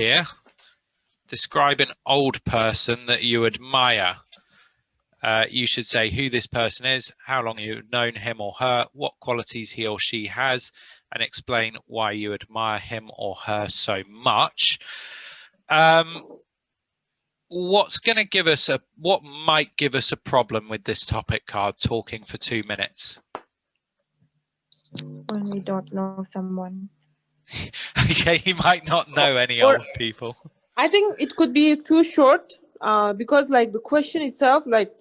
Here, describe an old person that you admire. You should say who this person is, how long you've known him or her, what qualities he or she has, and explain why you admire him or her so much. What might give us a problem with this topic card, talking for 2 minutes? When we don't know someone. Okay, you might not know any Or- old people. I think it could be too short because like the question itself, like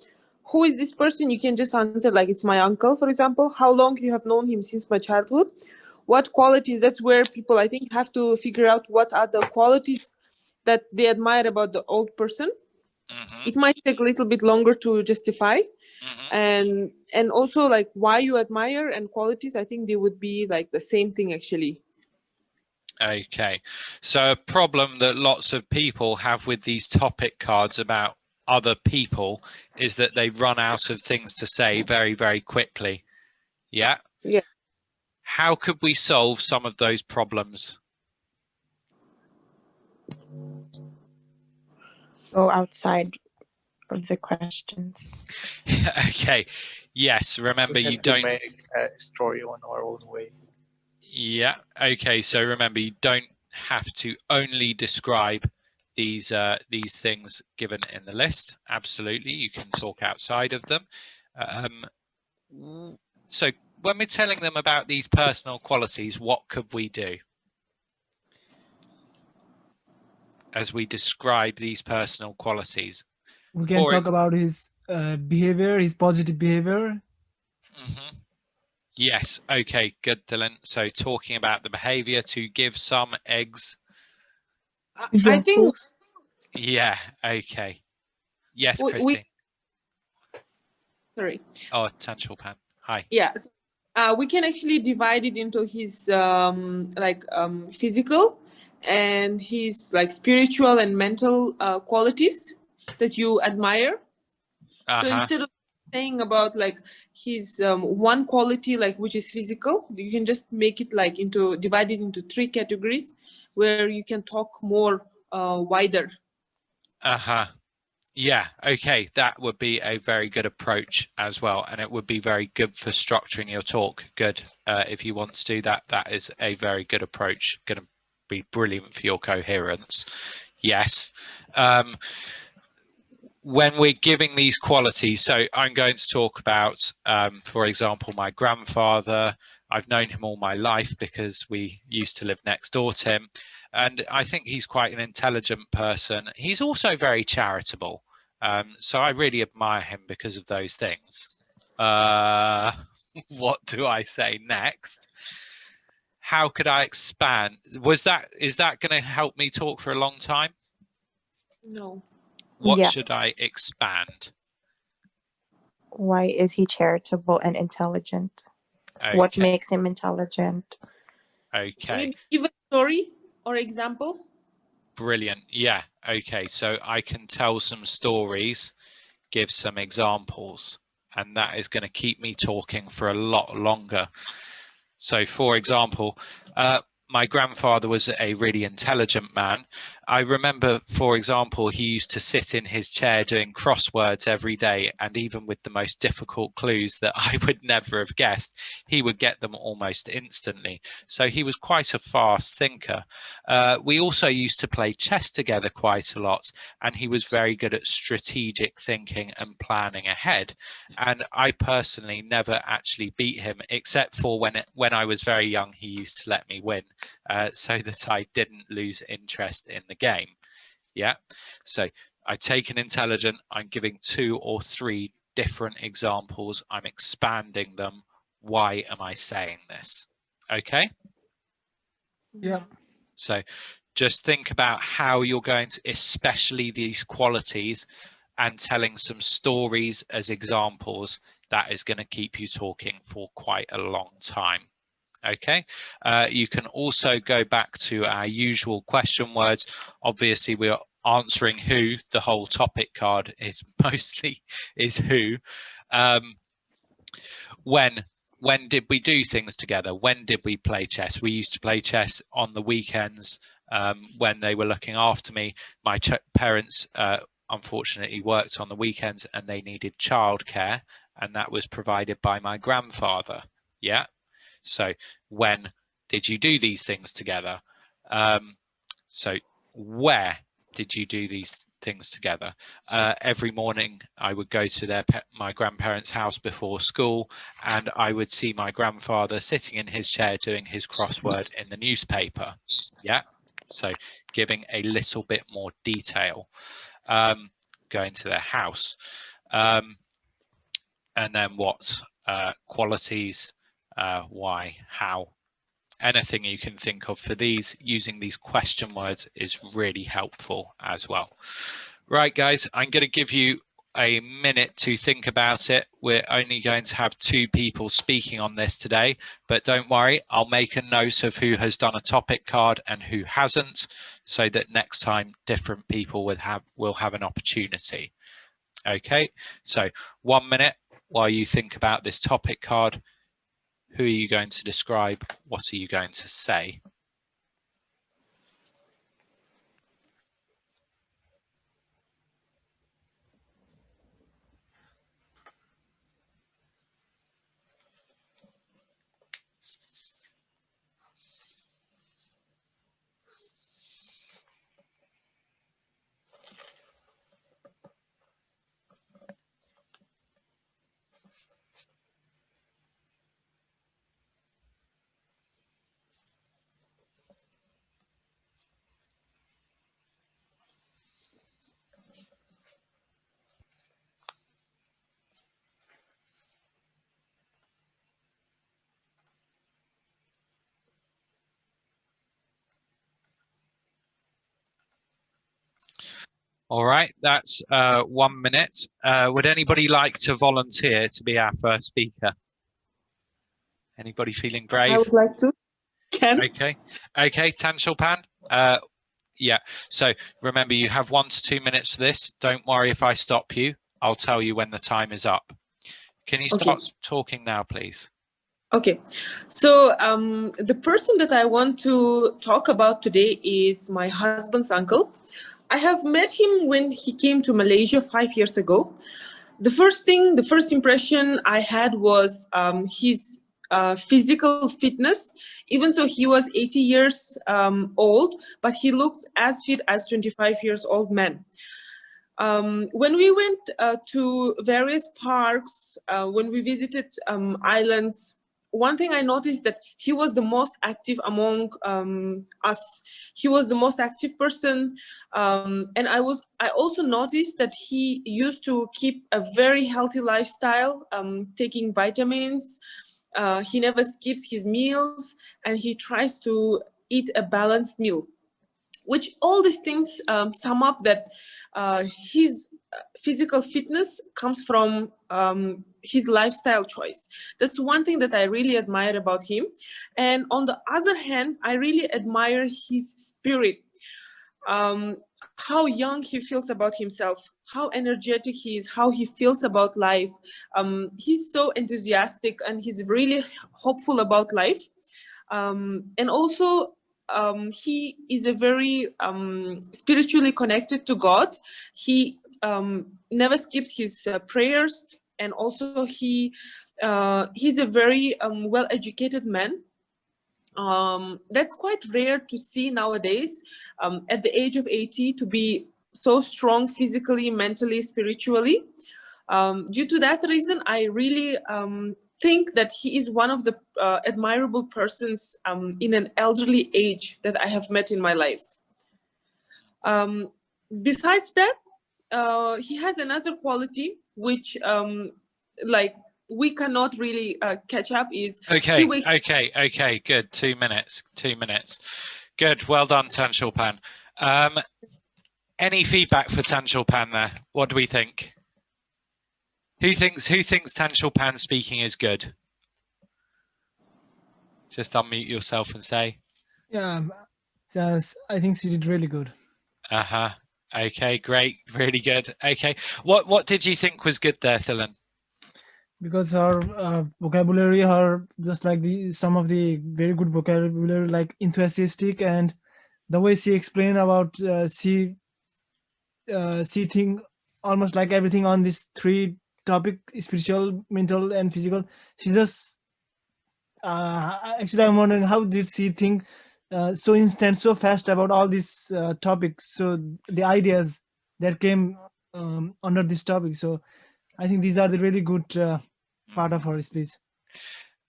who is this person? You can just answer like it's my uncle, for example. How long you have known him? Since my childhood. What qualities? That's where people, I think, have to figure out what are the qualities that they admire about the old person. It might take a little bit longer to justify. And also like why you admire and qualities, I think they would be like the same thing actually. Okay, so a problem that lots of people have with these topic cards about other people is that they run out of things to say very, very quickly. Yeah? Yeah. How could we solve some of those problems? Go outside of the questions. Okay, yes, remember you don't make a story on our own way. Yeah, okay, so remember you don't have to only describe these things given in the list. Absolutely, you can talk outside of them. So when we're telling them about these personal qualities, what could we do as we describe these personal qualities? We can talk about his behavior, his positive behavior. Yes, okay, good, Dylan. So talking about the behavior, to give some eggs. I think. Yeah, okay. Yes, Christine. Sorry. Oh, Tanchal Pan. Hi. Yeah. We can actually divide it into his physical and his like spiritual and mental qualities that you admire. So instead of saying about like his one quality like which is physical, you can just make it like divide it into 3 categories where you can talk more wider. Yeah, okay, that would be a very good approach as well, and it would be very good for structuring your talk. Good. If you want to do that, that is a very good approach. Going to be brilliant for your coherence. Yes. When we're giving these qualities, so I'm going to talk about, for example, my grandfather. I've known him all my life because we used to live next door to him. And I think he's quite an intelligent person. He's also very charitable. So I really admire him because of those things. What do I say next? How could I expand? Is that going to help me talk for a long time? No. What should I expand? Why is he charitable and intelligent? Okay. What makes him intelligent? Okay. Maybe give a story or example. Brilliant. Yeah. Okay. So I can tell some stories, give some examples, and that is going to keep me talking for a lot longer. So, for example, my grandfather was a really intelligent man. I remember, for example, he used to sit in his chair doing crosswords every day, and even with the most difficult clues that I would never have guessed, he would get them almost instantly. So he was quite a fast thinker. We also used to play chess together quite a lot, and he was very good at strategic thinking and planning ahead. And I personally never actually beat him, except for when I was very young, he used to let me win. So that I didn't lose interest in the game. Yeah. So I take an intelligent, I'm giving 2 or 3 different examples. I'm expanding them. Why am I saying this? Okay. Yeah. So just think about how you're going to, especially these qualities, and telling some stories as examples. That is going to keep you talking for quite a long time. Okay, you can also go back to our usual question words. Obviously, we are answering who. The whole topic card is mostly is who. When did we do things together? When did we play chess? We used to play chess on the weekends when they were looking after me. My parents unfortunately worked on the weekends and they needed childcare, and that was provided by my grandfather. Yeah. So when did you do these things together? So where did you do these things together? Every morning I would go to my grandparents' house before school, and I would see my grandfather sitting in his chair doing his crossword in the newspaper. Yeah. So giving a little bit more detail, going to their house. And then what qualities, why, how, anything you can think of for these, using these question words is really helpful as well. Right, guys, I'm going to give you a minute to think about it. We're only going to have 2 people speaking on this today, but don't worry, I'll make a note of who has done a topic card and who hasn't, so that next time different people will have an opportunity. Okay, so 1 minute while you think about this topic card. Who are you going to describe? What are you going to say? All right, that's 1 minute. Would anybody like to volunteer to be our first speaker? Anybody feeling brave? I would like to. Can? Okay, Tanshulpan. Yeah, so remember you have 1 to 2 minutes for this. Don't worry if I stop you. I'll tell you when the time is up. Can you start talking now, please? Okay, so the person that I want to talk about today is my husband's uncle. I have met him when he came to Malaysia 5 years ago. The first impression I had was his physical fitness. Even so, he was 80 years old, but he looked as fit as 25 years old man. When we went to various parks, when we visited islands, one thing I noticed that he was the most active among us. He was the most active person, and I also noticed that he used to keep a very healthy lifestyle, taking vitamins. He never skips his meals, and he tries to eat a balanced meal. Which all these things sum up that his physical fitness comes from his lifestyle choice. That's one thing that I really admire about him. And on the other hand, I really admire his spirit. How young he feels about himself, how energetic he is, how he feels about life. He's so enthusiastic and he's really hopeful about life. And also, he is a very spiritually connected to God. He never skips his prayers, and also he's a very well-educated man. That's quite rare to see nowadays, at the age of 80, to be so strong physically, mentally, spiritually. Due to that reason, I really think that he is one of the admirable persons in an elderly age that I have met in my life. Besides that, he has another quality which like we cannot really catch up is okay, good. 2 minutes. Good, well done, Tanshulpan. Any feedback for Tanshulpan there? What do we think? Who thinks Tanshulpan speaking is good? Just unmute yourself and say. Yeah, I think she did really good. Okay, great, really good. Okay, what did you think was good there, Thilan? Because her vocabulary, her just like some of the very good vocabulary, like enthusiastic and the way she explained about she think almost like everything on this three topic: spiritual, mental, and physical. She just actually, I'm wondering how did she think so instant, so fast about all these topics? So the ideas that came under this topic. So I think these are the really good part of her speech.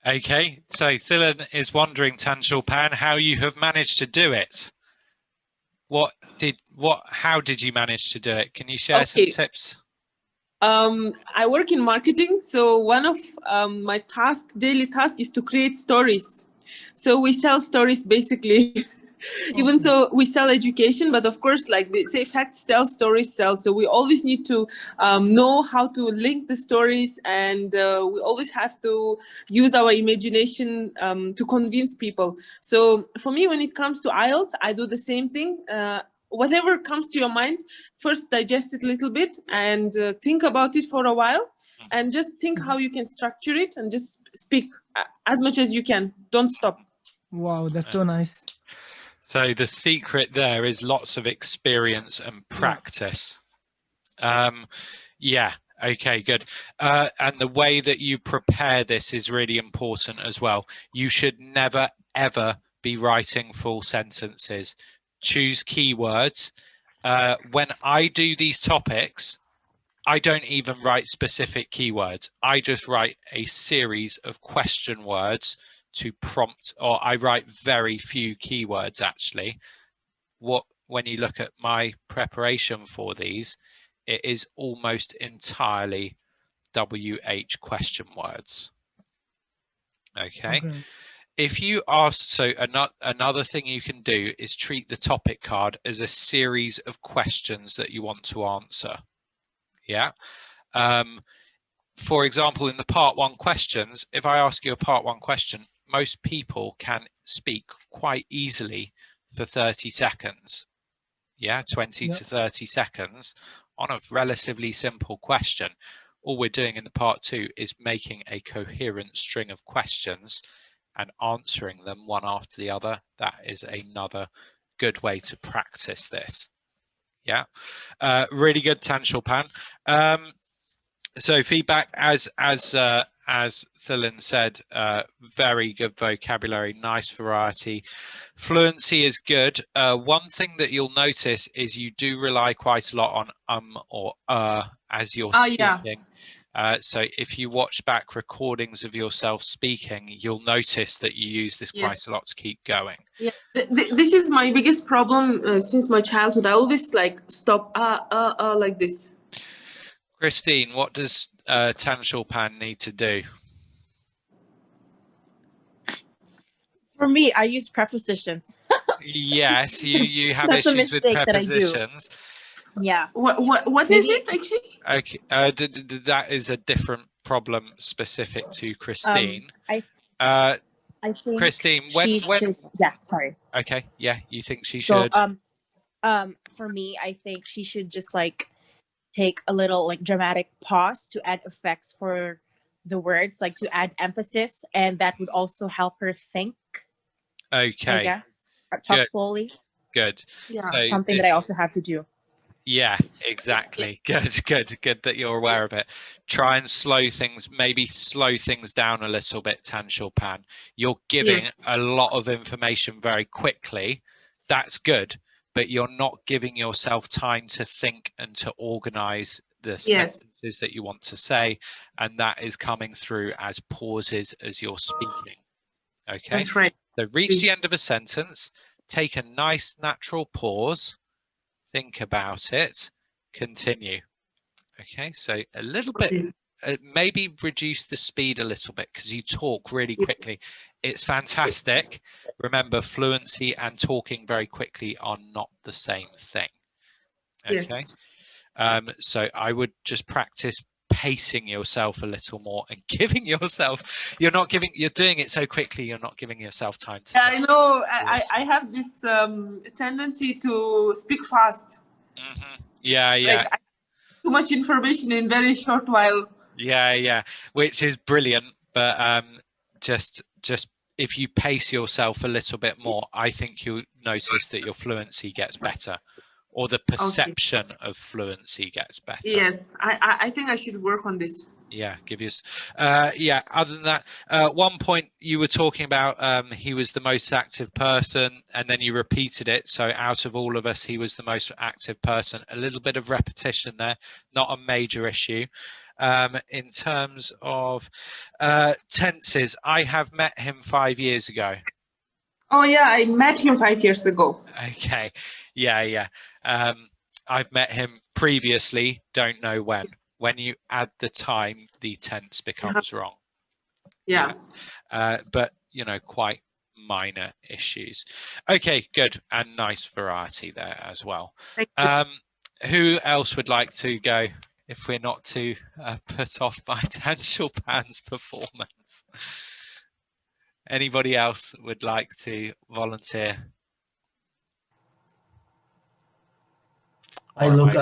Okay, so Thilan is wondering, Tanshulpan, how you have managed to do it. How did you manage to do it? Can you share some Okay. tips? I work in marketing, so one of my daily task is to create stories. So we sell stories basically. Even so, we sell education, but of course, like they say, facts tell, stories sell. So we always need to know how to link the stories, and we always have to use our imagination to convince people. So for me, when it comes to IELTS, I do the same thing. Whatever comes to your mind, first digest it a little bit and think about it for a while, and just think how you can structure it and just speak as much as you can. Don't stop. Wow, that's so nice. So the secret there is lots of experience and practice. Yeah, okay, good. And the way that you prepare this is really important as well. You should never, ever be writing full sentences. Choose keywords. When I do these topics, I don't even write specific keywords. I just write a series of question words to prompt, or I write very few keywords actually. When you look at my preparation for these, it is almost entirely WH question words. Okay. If you ask, so another thing you can do is treat the topic card as a series of questions that you want to answer. Yeah. For example, in the part 1 questions, if I ask you a part 1 question, most people can speak quite easily for 30 seconds. Yeah, 20 to 30 seconds on a relatively simple question. All we're doing in the part 2 is making a coherent string of questions and answering them one after the other. That is another good way to practice this. Yeah, really good, Tanshulpan. So feedback, as Thilan said, very good vocabulary, nice variety. Fluency is good. One thing that you'll notice is you do rely quite a lot on or as you're speaking. Yeah. So if you watch back recordings of yourself speaking, you'll notice that you use this quite a lot to keep going. Yeah, this is my biggest problem since my childhood. I always like stop like this. Christine, what does Tanshulpan need to do? For me, I use prepositions. Yes, you have That's a issues with mistake that I do. prepositions. Yeah. What is it actually? Okay, that is a different problem specific to Christine. I think Christine, she should, yeah, sorry. Okay, yeah, you think she should? So, for me, I think she should just like take a little like dramatic pause to add effects for the words, like to add emphasis, and that would also help her think. Okay. I guess. Talk Good. slowly. Good. Yeah. So Something that I also have to do. Yeah, exactly. Good that you're aware of it. Try and maybe slow things down a little bit, Tanshulpan. You're giving a lot of information very quickly. That's good, but you're not giving yourself time to think and to organize the sentences that you want to say, and that is coming through as pauses as you're speaking. Okay? That's right. So reach the end of a sentence, take a nice natural pause, think about it, continue. Okay, so a little bit, maybe reduce the speed a little bit because you talk really quickly. It's fantastic. Remember, fluency and talking very quickly are not the same thing. Okay, so I would just practice pacing yourself a little more and giving yourself, you're doing it so quickly, you're not giving yourself time to think. I know. I have this tendency to speak fast. Yeah. Like, too much information in very short while. Yeah, which is brilliant, but just if you pace yourself a little bit more, I think you'll notice that your fluency gets better, or the perception of fluency gets better. Yes, I think I should work on this. Yeah, give you. Yeah. Other than that, one point you were talking about, he was the most active person, and then you repeated it. So out of all of us, he was the most active person. A little bit of repetition there, not a major issue. In terms of tenses, I have met him 5 years ago. Oh yeah, I met him 5 years ago. Okay. Yeah. I've met him previously. Don't know when. When you add the time, the tense becomes wrong. Yeah. But you know, quite minor issues. Okay, good, and nice variety there as well. Thank you. Who else would like to go if we're not too put off by Tanshul Pan's performance? Anybody else would like to volunteer? I look.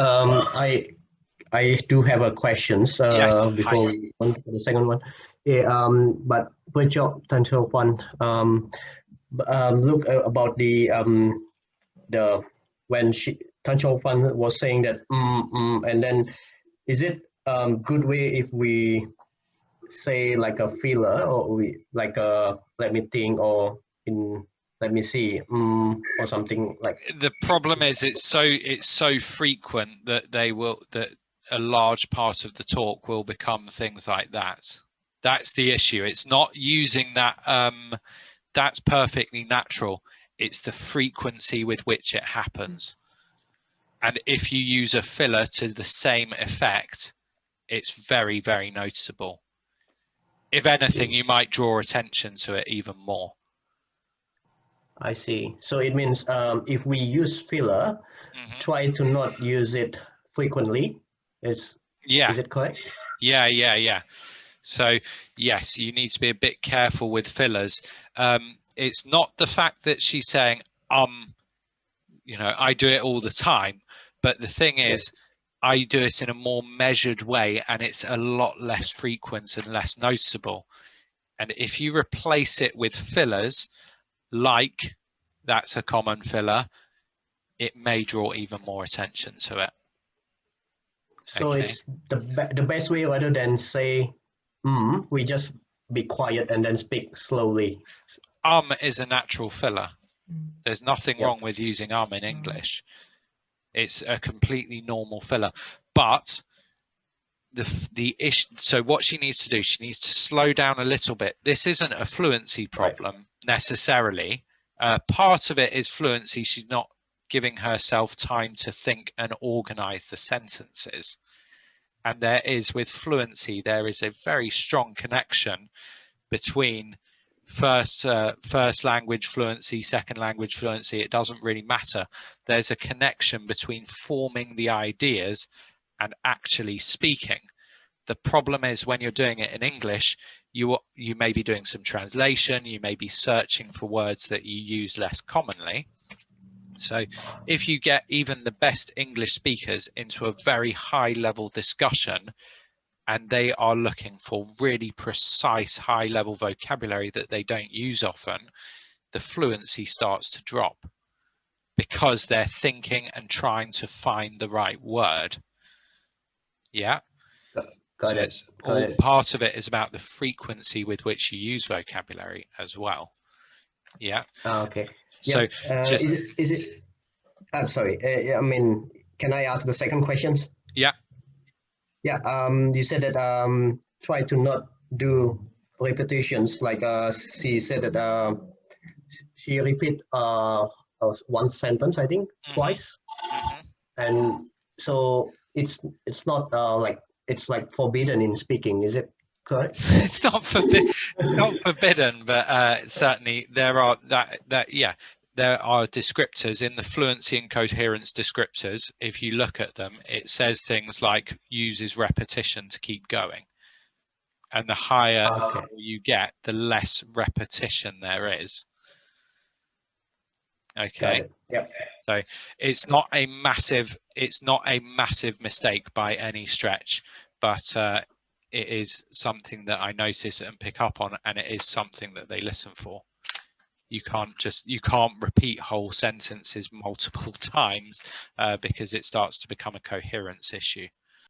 I do have a questions Yes, before we go on to the second one. Yeah, but good job, Tancho Pan. Look about the when Tancho Pan was saying that and then is it good way if we say like a filler, or we like a let me think, or in let me see or something like? The problem is it's so frequent that that a large part of the talk will become things like that. That's the issue. It's not using that. That's perfectly natural. It's the frequency with which it happens. And if you use a filler to the same effect, it's very, very noticeable. If anything, you might draw attention to it even more. I see. So it means if we use filler, try to not use it frequently. Is it correct? Yeah. So yes, you need to be a bit careful with fillers. It's not the fact that she's saying, you know, I do it all the time, but the thing is, I do it in a more measured way, and it's a lot less frequent and less noticeable. And if you replace it with fillers, like that's a common filler, it may draw even more attention to it. So it's the best way, rather than say we just be quiet and then speak slowly. Is a natural filler. There's nothing wrong with using in English. It's a completely normal filler. But the issue, so what she needs to do, she needs to slow down a little bit. This isn't a fluency problem necessarily. Part of it is fluency. She's not giving herself time to think and organize the sentences. And there is, with fluency, there is a very strong connection between first language fluency, second language fluency. It doesn't really matter. There's a connection between forming the ideas and actually speaking. The problem is when you're doing it in English, you may be doing some translation, you may be searching for words that you use less commonly. So if you get even the best English speakers into a very high level discussion, and they are looking for really precise high level vocabulary that they don't use often, the fluency starts to drop because they're thinking and trying to find the right word. Yeah. Got it. Part of it is about the frequency with which you use vocabulary as well. Yeah. Okay. So is it? I'm sorry. I mean, can I ask the second questions? Yeah. Yeah. You said that try to not do repetitions. Like she said that she repeat one sentence, I think, twice, and so it's not like it's like forbidden in speaking. Is it correct? It's not forbidden. It's not forbidden, but certainly there are there are descriptors in the fluency and coherence descriptors. If you look at them, it says things like uses repetition to keep going, and the higher you get, the less repetition there is. Okay. Yep. So it's not a massive mistake by any stretch, but it is something that I notice and pick up on, and it is something that they listen for. you can't repeat whole sentences multiple times because it starts to become a coherence issue.